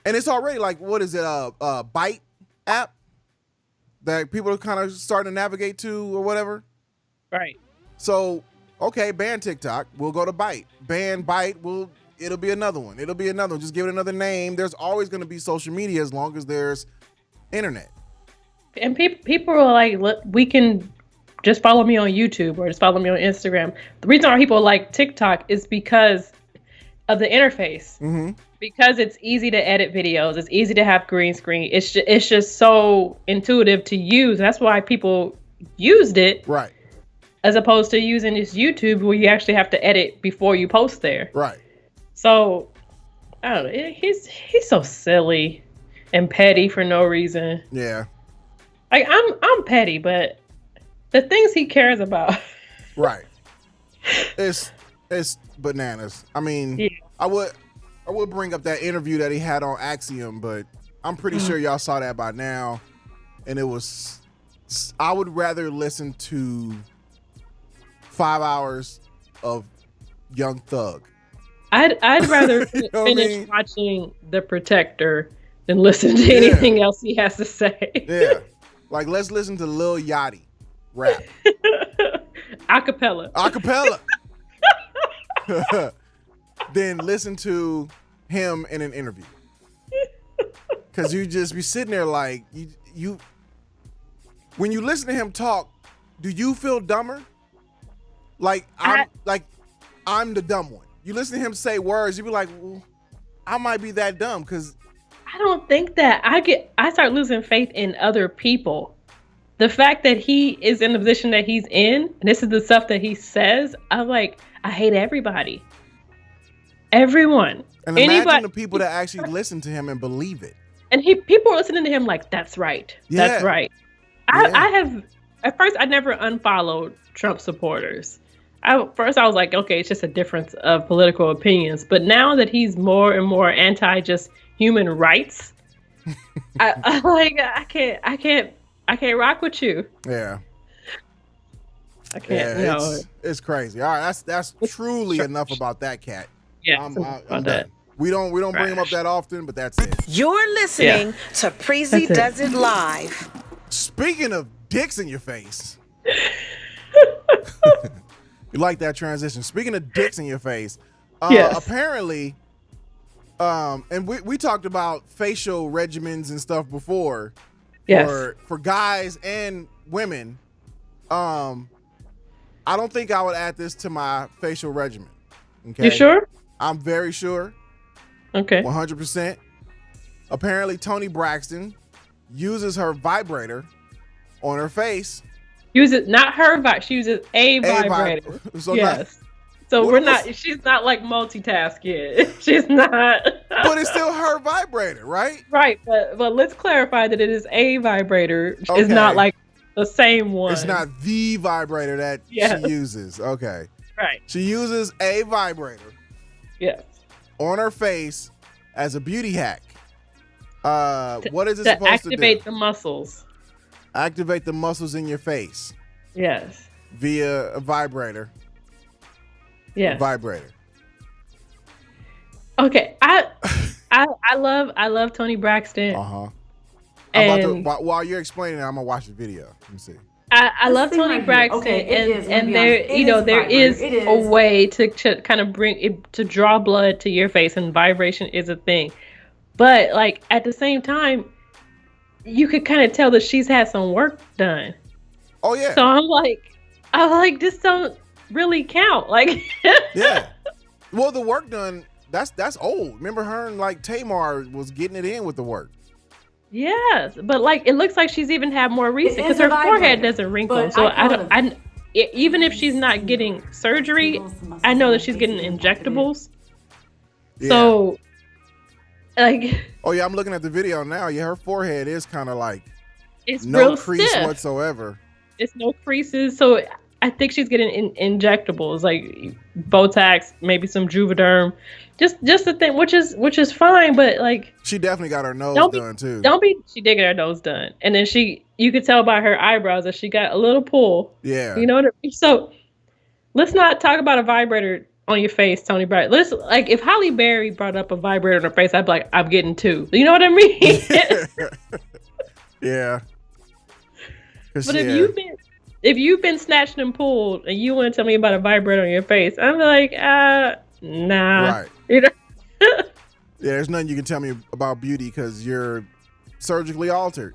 And it's already like, what is it? A Byte app that people are kind of starting to navigate to or whatever. Right. So, okay, ban TikTok. We'll go to Byte. Ban Byte. It'll be another one. Just give it another name. There's always going to be social media as long as there's internet. And people are like, look, we can just follow me on YouTube or just follow me on Instagram. The reason why people like TikTok is because of the interface. Mm-hmm. Because it's easy to edit videos. It's easy to have green screen. It's just so intuitive to use. That's why people used it. Right. As opposed to using this YouTube where you actually have to edit before you post there. Right. So, I don't know. He's so silly and petty for no reason. Yeah. Like I'm petty, but the things he cares about. Right. It's bananas. I mean, yeah. I would bring up that interview that he had on Axiom, but I'm pretty sure y'all saw that by now. And I would rather listen to 5 hours of Young Thug. I'd rather You know what I finish mean? watching The Protector than listen to anything else he has to say. Yeah. Like, let's listen to Lil Yachty rap. Acapella. Acapella. Then listen to him in an interview. Because you just be sitting there like, you when you listen to him talk, do you feel dumber? Like, I'm the dumb one. You listen to him say words, you be like, well, I might be that dumb because I don't think that I start losing faith in other people. The fact that he is in the position that he's in, and this is the stuff that he says, I'm like, I hate everybody. Everyone. and imagine the people that actually listen to him and believe it. And people are listening to him like, that's right. Yeah. That's right. Yeah. I have, at first, I never unfollowed Trump supporters. First, I was like, okay, it's just a difference of political opinions. But now that he's more and more anti just human rights, I can't rock with you. Yeah. I can't. Yeah, it's crazy. All right, that's truly enough about that cat. Yeah, I'm about done. We don't bring him up that often, but that's it. You're listening to Preezee Does It Live. Speaking of dicks in your face. You like that transition. Speaking of dicks in your face, apparently, and we talked about facial regimens and stuff before for guys and women. I don't think I would add this to my facial regimen. Okay. You sure? I'm very sure. Okay. 100%. Apparently, Toni Braxton uses her vibrator on her face. Uses not her vibrator. She uses a vibrator. So yes. She's not like multitasking. She's not. But it's still her vibrator, right? Right. But let's clarify that it is a vibrator. Okay. It's not like the same one. It's not the vibrator that she uses. Okay. Right. She uses a vibrator. Yes. On her face as a beauty hack. What is it supposed to do? Activate the muscles. Activate the muscles in your face. Yes. Via a vibrator. Yes. Vibrator. Okay. I love Toni Braxton. While you're explaining it, I'm gonna watch the video. Let me see. I love Toni Braxton, and there is a way to kind of bring it to draw blood to your face, and vibration is a thing. But like at the same time, you could kind of tell that she's had some work done. Oh yeah. So I'm like, this don't really count. Like yeah. Well, the work done, that's old. Remember her and like Tamar was getting it in with the work. Yes, but like it looks like she's even had more recent because her forehead doesn't wrinkle. So even if she's not getting surgery, I know that she's getting injectables. Yeah. So like, oh yeah, I'm looking at the video now. Yeah, her forehead is kind of like it's no crease whatsoever. It's no creases. So I think she's getting injectables like Botox, maybe some Juvederm, just the thing, which is fine. But like, she definitely got her nose done too. She did get her nose done, and then you could tell by her eyebrows that she got a little pull. Yeah, you know what I mean? So let's not talk about a vibrator on your face, Toni Braxton. Let's like if Halle Berry brought up a vibrator on her face, I'd be like, I'm getting two. You know what I mean? Yeah. But if you've been snatched and pulled and you want to tell me about a vibrator on your face, I'm like, nah. Right. You know? Yeah, there's nothing you can tell me about beauty because you're surgically altered.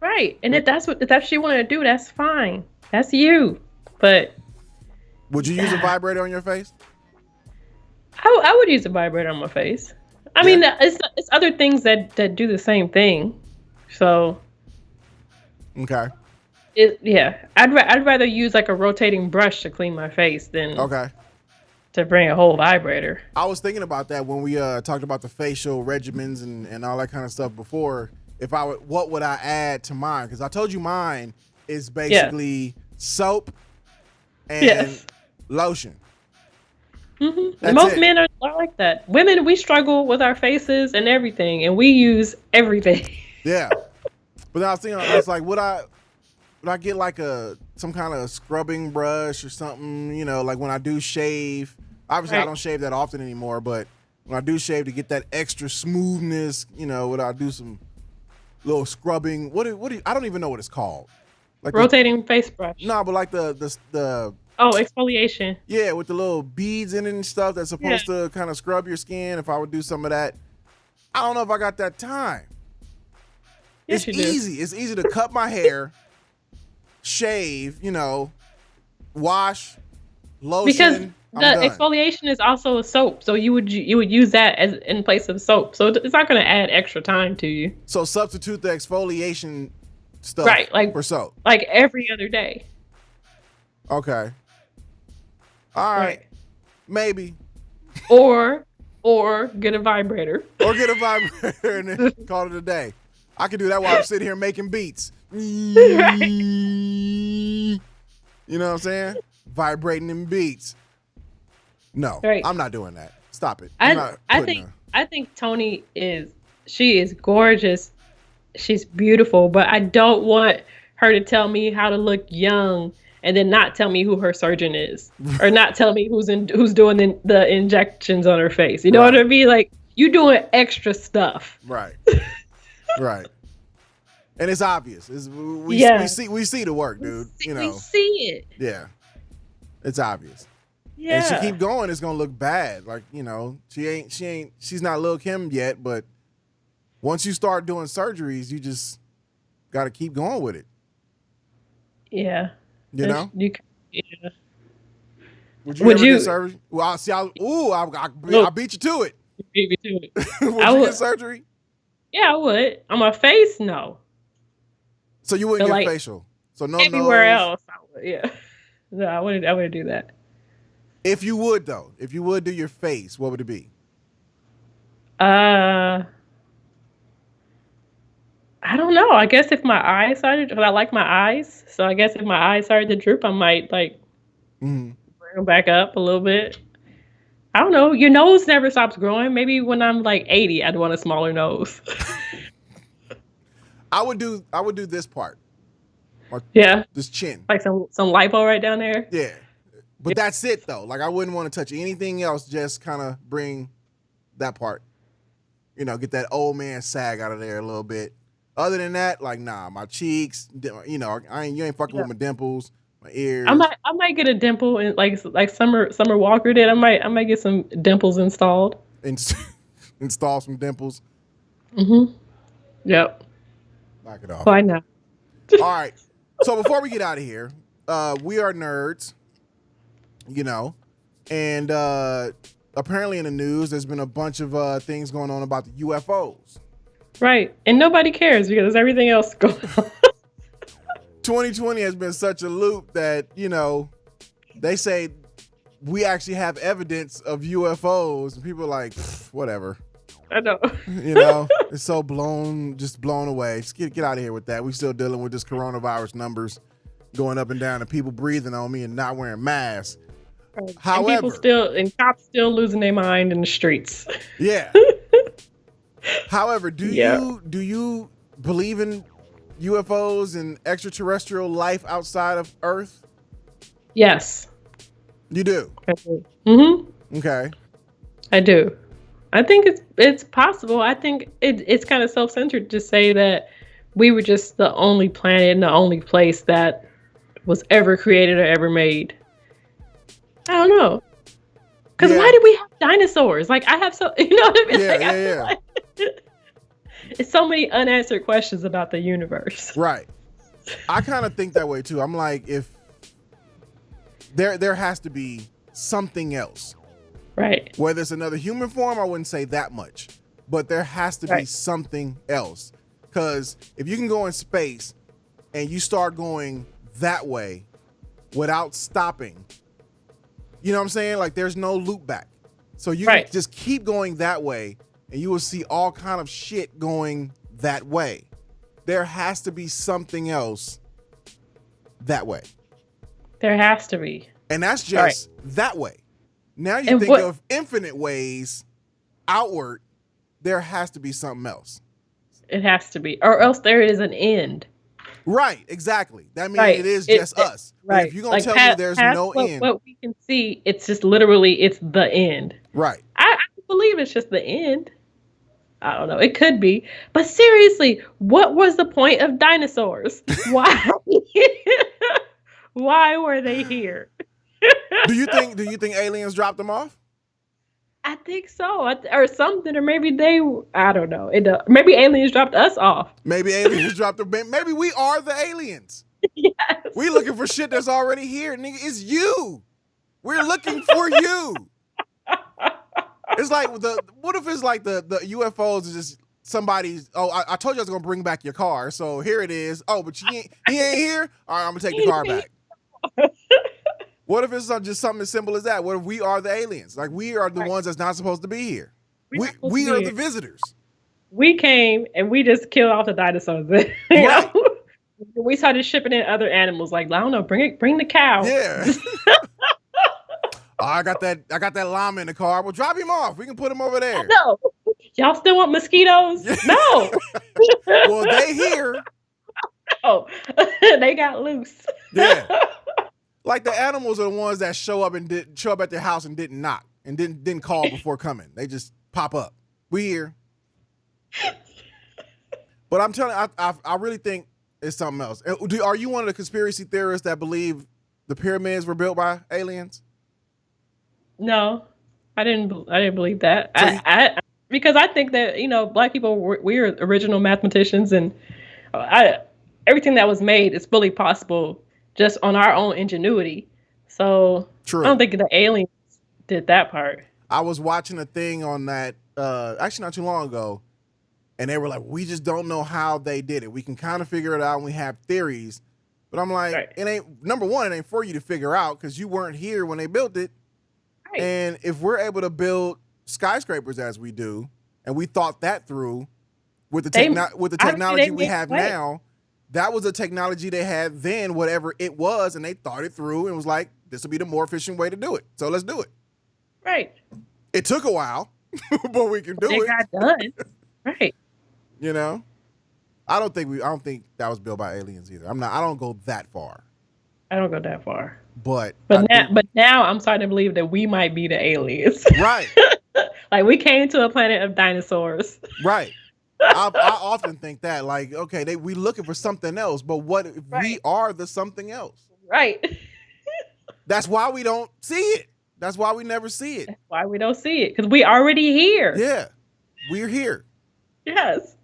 Right. And if that's what you want to do, that's fine. That's you. But would you use a vibrator on your face? I would use a vibrator on my face. I mean, it's other things that do the same thing. So. Okay. I'd rather use like a rotating brush to clean my face than to bring a whole vibrator. I was thinking about that when we talked about the facial regimens and all that kind of stuff before. What would I add to mine? Because I told you mine is basically soap and lotion. Mm-hmm. Most men are like that. Women, we struggle with our faces and everything, and we use everything. Yeah. But I was thinking, I was like, would I get like some kind of scrubbing brush or something? You know, like when I do shave. Obviously, I don't shave that often anymore, but when I do shave to get that extra smoothness, you know, would I do some little scrubbing? What do I don't even know what it's called. Like rotating face brush. No, but like the exfoliation. Yeah, with the little beads in it and stuff that's supposed to kind of scrub your skin. If I would do some of that, I don't know if I got that time. Yes, it's easy. It's easy to cut my hair, shave, you know, wash, lotion. Because the exfoliation is also a soap, so you would use that as in place of soap. So it's not going to add extra time to you. So substitute the exfoliation stuff, right? Like for soap, like every other day. Okay. All right. Maybe. Or get a vibrator. Or get a vibrator and then call it a day. I can do that while I'm sitting here making beats. Right. You know what I'm saying? Vibrating them beats. No, I'm not doing that. Stop it. I think Toni she is gorgeous. She's beautiful, but I don't want her to tell me how to look young and then not tell me who her surgeon is, or not tell me who's doing the injections on her face. You know what I mean? Like, you doing extra stuff. Right. Right. And it's obvious. We see the work, dude. You know. We see it. Yeah. It's obvious. Yeah. And she keep going, it's gonna look bad. Like, you know, she's not Lil' Kim yet, but once you start doing surgeries, you just gotta keep going with it. Yeah. You know? Yeah. Would you ever get surgery? Well, I beat you to it. You beat me to it. Would you get surgery? Yeah, I would. On my face, no. So you wouldn't get facial? So no everywhere else, I would, yeah. No, I wouldn't do that. If you would, though, if you would do your face, what would it be? I don't know. I guess if my eyes started, because I like my eyes, so I guess if my eyes started to droop, I might bring them back up a little bit. I don't know. Your nose never stops growing. Maybe when I'm like 80, I'd want a smaller nose. I would do this part. This chin. Like some lipo right down there. Yeah. But that's it though. Like I wouldn't want to touch anything else. Just kind of bring that part. You know, get that old man sag out of there a little bit. Other than that, like, nah, my cheeks, you know, you ain't fucking with my dimples, my ears. I might get a dimple, and like Summer Walker did. I might get some dimples installed. Install some dimples. Mm-hmm. Yep. Knock it off. Why not? All right. So before we get out of here, we are nerds, you know, and apparently in the news, there's been a bunch of things going on about the UFOs. Right. And nobody cares because everything else goes on. 2020 has been such a loop that, you know, they say we actually have evidence of UFOs and people are like, whatever. I know. You know, it's so blown away. Just get out of here with that. We still dealing with this coronavirus numbers going up and down and people breathing on me and not wearing masks. Right. However, and cops still losing their mind in the streets. Yeah. However, do you believe in UFOs and extraterrestrial life outside of Earth? Yes. You do? I do. Mm-hmm. Okay. I do. I think it's possible. I think it's kind of self-centered to say that we were just the only planet and the only place that was ever created or ever made. I don't know. Because why did we have dinosaurs? Like, I have so, you know what I mean? Yeah. Like, it's so many unanswered questions about the universe. Right. I kind of think that way too. I'm like, if there has to be something else. Right. Whether it's another human form, I wouldn't say that much. But there has to be something else. Because if you can go in space and you start going that way without stopping, you know what I'm saying? Like, there's no loop back. So you can just keep going that way and you will see all kind of shit going that way. There has to be something else that way. There has to be. And that's just that way. Now you think of infinite ways outward, there has to be something else. It has to be. Or else there is an end. Right, exactly. That means Right. it is just us. But Right. if you're gonna Like tell me there's past no end, what we can see, it's just literally it's the end. right? I believe it's just the end. I don't know. It could be. But seriously, what was the point of dinosaurs? Why? Why were they here? Do you think aliens dropped them off? I think so, or something, or maybe I don't know. Maybe aliens dropped us off. Maybe aliens dropped them. Maybe we are the aliens. Yes. We looking for shit that's already here, nigga. It's you. We're looking for you. It's like what if it's like the UFOs is just somebody's. Oh, I told you I was gonna bring back your car, so here it is. Oh, but he ain't here. All right, I'm gonna take the car back. What if it's just something as simple as that? What if we are the aliens? Like we are the ones that's not supposed to be here. We are the visitors. We came and we just killed off the dinosaurs. You know? We started shipping in other animals. Like I don't know, bring the cow. Yeah. Oh, I got that llama in the car. Well, drop him off. We can put him over there. No, y'all still want mosquitoes? No. Well, they here. Oh, they got loose. Yeah. Like the animals are the ones that show up at their house and didn't knock and didn't call before coming. They just pop up. We here. But I'm telling you, I really think it's something else. Are you one of the conspiracy theorists that believe the pyramids were built by aliens? No, I didn't believe that. So because I think that Black people we're original mathematicians, and everything that was made is fully possible just on our own ingenuity. So true. I don't think the aliens did that part. I was watching a thing on that actually not too long ago, and they were like, we just don't know how they did it. We can kind of figure it out and we have theories. But I'm like, It ain't, number one, it ain't for you to figure out because you weren't here when they built it. Right. And if we're able to build skyscrapers as we do, and we thought that through with the technology we have now, that was the technology they had then, whatever it was, and they thought it through and was like, this will be the more efficient way to do it. So let's do it. Right. It took a while, but we can do it. It got done. Right. You know? I don't think that was built by aliens either. I don't go that far. I don't go that far. But now I'm starting to believe that we might be the aliens. Right. Like we came to a planet of dinosaurs. Right. I often think that, like, okay, we looking for something else, but what if we are the something else? Right. That's why we don't see it. That's why we never see it. That's why we don't see it, because we already here. Yeah, we're here. Yes.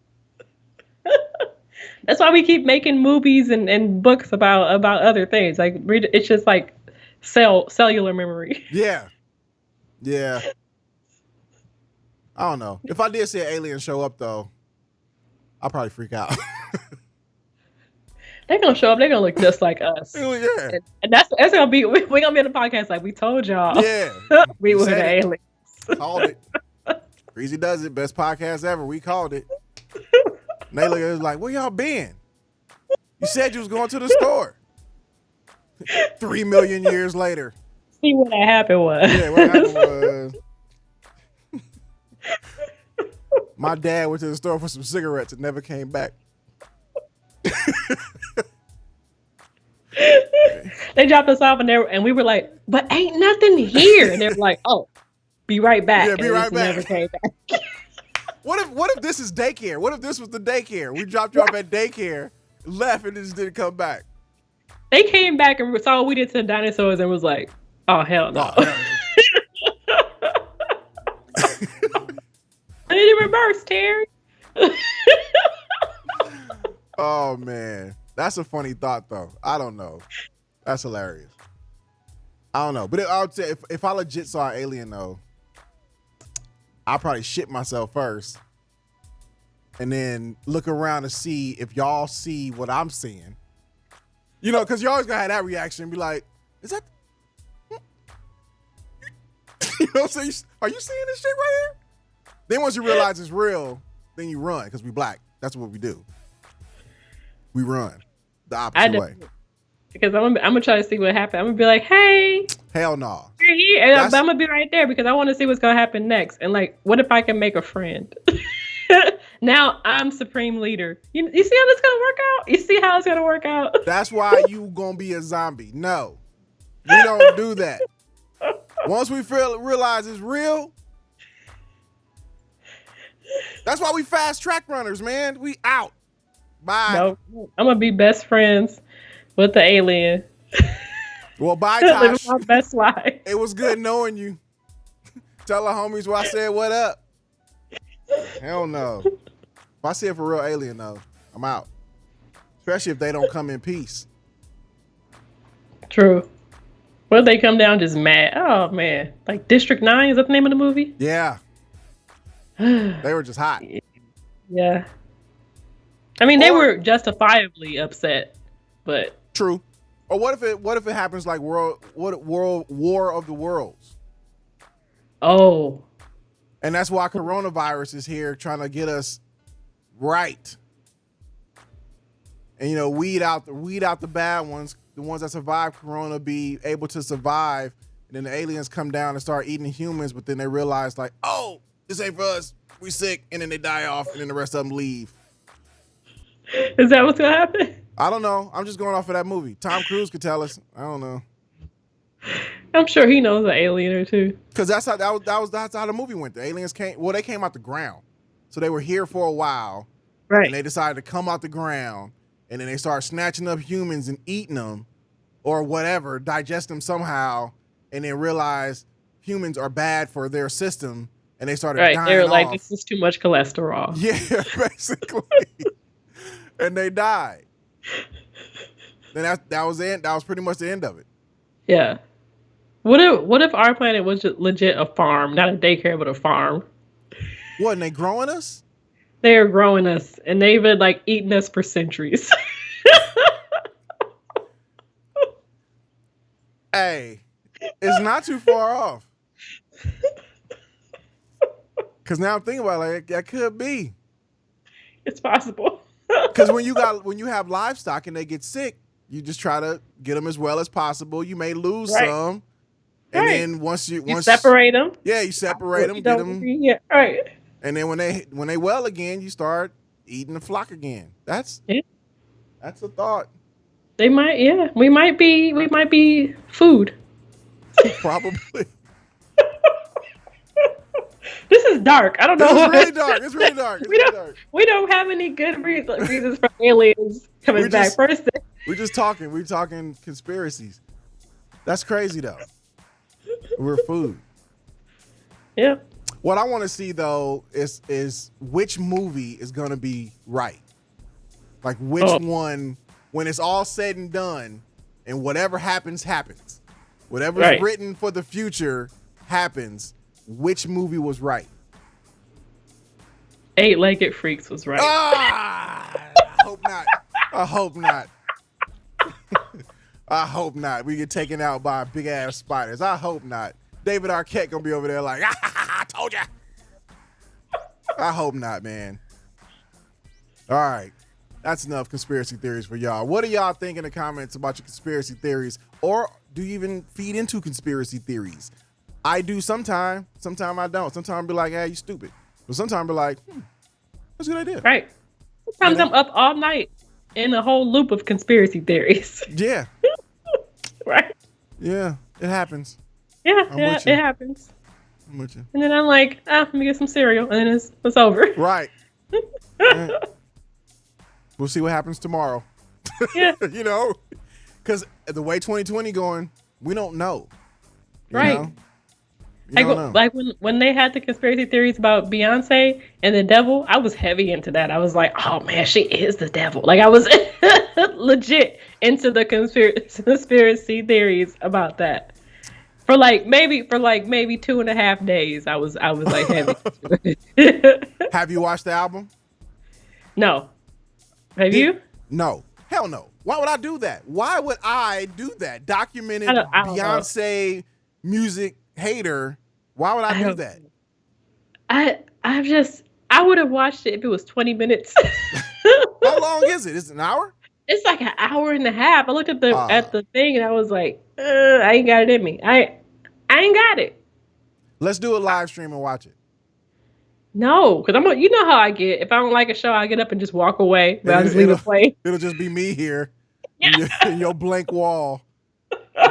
That's why we keep making movies and books about other things. Like it's just like cellular memory. Yeah. Yeah. I don't know. If I did see an alien show up though, I'll probably freak out. They're gonna show up. They're gonna look just like us. Yeah. And that's gonna be. We're gonna be in the podcast like we told y'all. Yeah. We were the aliens. Called it. Preezee does it. Best podcast ever. We called it. And they look at us like, where y'all been? You said you was going to the store. 3 million years later. See what that happened was. Yeah, what happened was my dad went to the store for some cigarettes and never came back. They dropped us off and we were like, but ain't nothing here. And they were like, oh, be right back. Yeah, be right back. Never came back. What if this is daycare? What if this was the daycare? We dropped you off at daycare, left, and just didn't come back. They came back and saw what we did to the dinosaurs and was like, oh, hell no. Oh, hell no. I did it reverse, Terry. Oh, man. That's a funny thought, though. I don't know. That's hilarious. I don't know. But I would say if I legit saw an alien, though, I'll probably shit myself first and then look around to see if y'all see what I'm seeing. You know, because you always gonna have that reaction and be like, is that... You know what I'm saying? Are you seeing this shit right here? Then once you realize it's real, then you run because we black. That's what we do. We run the opposite way. Because I'm gonna try to see what happened. I'm gonna be like, hey. Hell no. You're here. And I'm gonna be right there because I want to see what's gonna happen next. And like, what if I can make a friend? Now I'm supreme leader. You see how this gonna work out? You see how it's gonna work out? That's why you gonna be a zombie. No, we don't do that. Once we realize it's real, that's why we fast track runners, man. We out. Bye. No, I'm gonna be best friends with the alien. Well, bye, Living TaSh. my best life. It was good knowing you. Tell the homies why I said what up. Hell no. If I see it for real alien though, I'm out. Especially if they don't come in peace. True. What if they come down just mad? Oh man, like District 9, is that the name of the movie? Yeah. They were just hot. Yeah. I mean, they Or- were justifiably upset, but True. Or what if it happens like world war of the worlds? oh, And that's why coronavirus is here trying to get us right. And weed out the bad ones, the ones that survive corona be able to survive, and then the aliens come down and start eating humans, but then they realize like, oh, this ain't for us. We sick, and then they die off, and then the rest of them leave. is that what's gonna happen? I don't know. I'm just going off of that movie. Tom Cruise could tell us. I don't know. I'm sure he knows an alien or two. Because that's how the movie went. The aliens came. Well, they came out the ground, so they were here for a while, Right. and they decided to come out the ground, and then they started snatching up humans and eating them, or whatever, digest them somehow, and then realize humans are bad for their system, and they started Right. dying They were like, off. this is too much cholesterol. Yeah, basically, and they died. Then that was the end. That was pretty much the end of it. Yeah. What if our planet was just legit a farm, not a daycare, but a farm? What? And they growing us? They are growing us, and they've been like eating us for centuries. Hey, it's not too far off. Because now I'm thinking about it, like that could be. It's possible. Because when you have livestock and they get sick, you just try to get them as well as possible. You may lose Right. some, and Right. then once you Separate them. yeah, you separate them, You get don't- them, Yeah. Right. and then when they well again, you start eating the flock again. That's Yeah. that's a thought. They might. Yeah. We might be food. Probably. This is dark. I don't know. It's what- really dark. It's really dark. It's We really don't. dark. We don't have any good reasons for aliens coming We back. just- First thing. We're talking conspiracies. That's crazy though. We're food. Yeah. What I want to see though is which movie is gonna be right. Like which one, when it's all said and done, and whatever happens, happens. Whatever's Right. written for the future happens. Which movie was right? Eight-legged freaks was right. Ah! I hope not. I hope not. I hope not. We get taken out by big ass spiders. I hope not. David Arquette gonna be over there like, I told ya. I hope not, man. All right. That's enough conspiracy theories for y'all. What do y'all think in the comments about your conspiracy theories? Or do you even feed into conspiracy theories? I do sometime. Sometime I don't. Sometimes I be like, hey, you stupid. But sometimes I be like, that's a good idea. Right. Sometimes I'm up all night in a whole loop of conspiracy theories. Yeah. Right. Yeah. It happens. Yeah. I'm Yeah. with you. It happens. I'm with you. And then I'm like, let me get some cereal, and then it's over. Right. Yeah. We'll see what happens tomorrow. Yeah. You know? Because the way 2020 going, we don't know. You Right. know? You don't know. Like when they had the conspiracy theories about Beyonce and the devil, I was heavy into that. I was like, oh man, she is the devil. Like I was legit into the conspiracy theories about that. For maybe 2.5 days, I was like heavy. Have you watched the album? No. Have you? No. Hell no. Why would I do that? Would I do that? Documented I don't know. Beyonce music hater. Why would I do that? I would have watched it if it was 20 minutes. How long is it? Is it an hour? It's like an hour and a half. I looked at the thing and I was like, I ain't got it in me. I ain't got it. Let's do a live stream and watch it. No, because you know how I get. If I don't like a show, I get up and just walk away. But I just leave it play. It'll just be me here in your blank wall.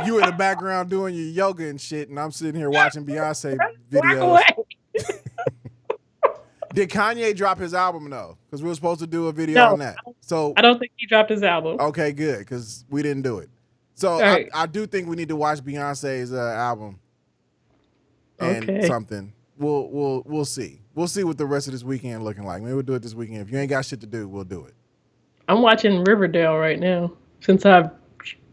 You in the background doing your yoga and shit, and I'm sitting here watching Beyonce videos. Walk away. Did Kanye drop his album though? Because we were supposed to do a video on that. So I don't think he dropped his album. Okay, good, because we didn't do it. So right. I do think we need to watch Beyonce's album and something. We'll see. We'll see what the rest of this weekend looking like. Maybe we'll do it this weekend. If you ain't got shit to do, we'll do it. I'm watching Riverdale right now since I've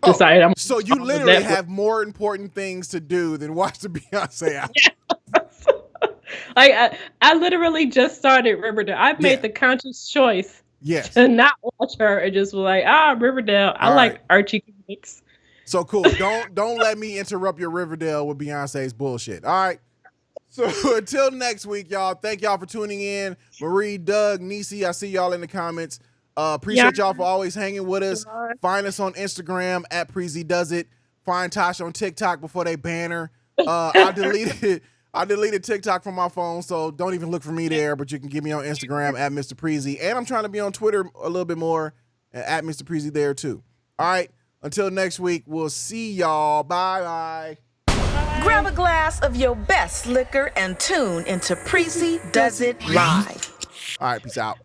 decided I'm. So you literally have more important things to do than watch the Beyonce album. Yes. Like I literally just started Riverdale. I've made the conscious choice. Yes. To not watch her and just was like, Riverdale. I like Archie comics. So cool. Don't let me interrupt your Riverdale with Beyonce's bullshit. All right. So until next week, y'all. Thank y'all for tuning in. Marie, Doug, Nisi, I see y'all in the comments. Appreciate y'all for always hanging with us. Find us on Instagram at Preezee Does It. Find TaSh on TikTok before they ban her. I deleted TikTok from my phone, so don't even look for me there. But you can get me on Instagram at Mr. Preezee, and I'm trying to be on Twitter a little bit more at Mr. Preezee there too. All right. Until next week, we'll see y'all. Bye. Grab a glass of your best liquor and tune into Preezee Does It Live. All right, peace out.